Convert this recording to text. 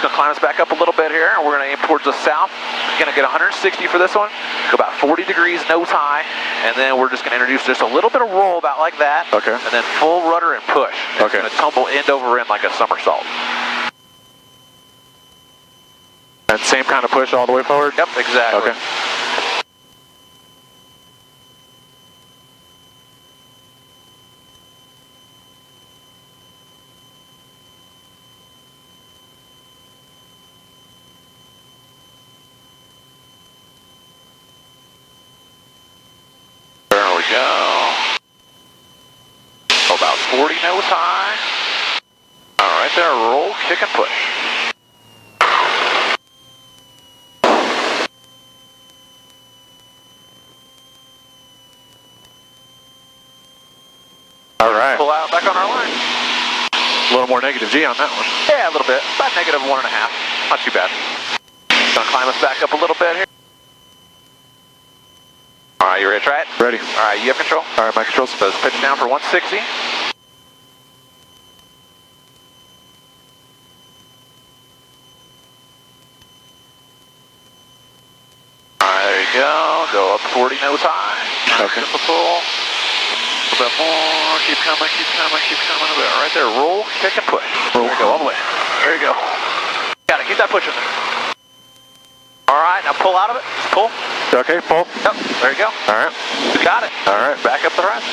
It's gonna climb us back up a little bit here, and we're gonna aim towards the south. We're gonna get 160 for this one. Go about 40 degrees, nose high, and then we're just gonna introduce just a little bit of roll about like that. Okay. And then full rudder and push. Okay. It's gonna tumble end over end like a somersault. And same kind of push all the way forward? Yep, exactly. Okay. There we go. About 40 nose high. All right there, roll, kick, and push. All right. Pull out back on our line. A little more negative G on that one. Yeah, a little bit. About negative 1.5. Not too bad. Gonna climb us back up a little bit here. All right, you ready to try it? Ready. All right, you have control. All right, my controls. So let's pitch down for 160. All right, there you go. Go up 40 nose high. Okay. Just a pull. A little bit more. Keep coming, keep coming, keep coming. Right there. Roll, kick, and push. Roll. There you go, all the way. There you go. Got it. Keep that pushing there. All right, now pull out of it. Just pull. Okay, pull. Yep. There you go. All right. Got it. All right. Back up the rest.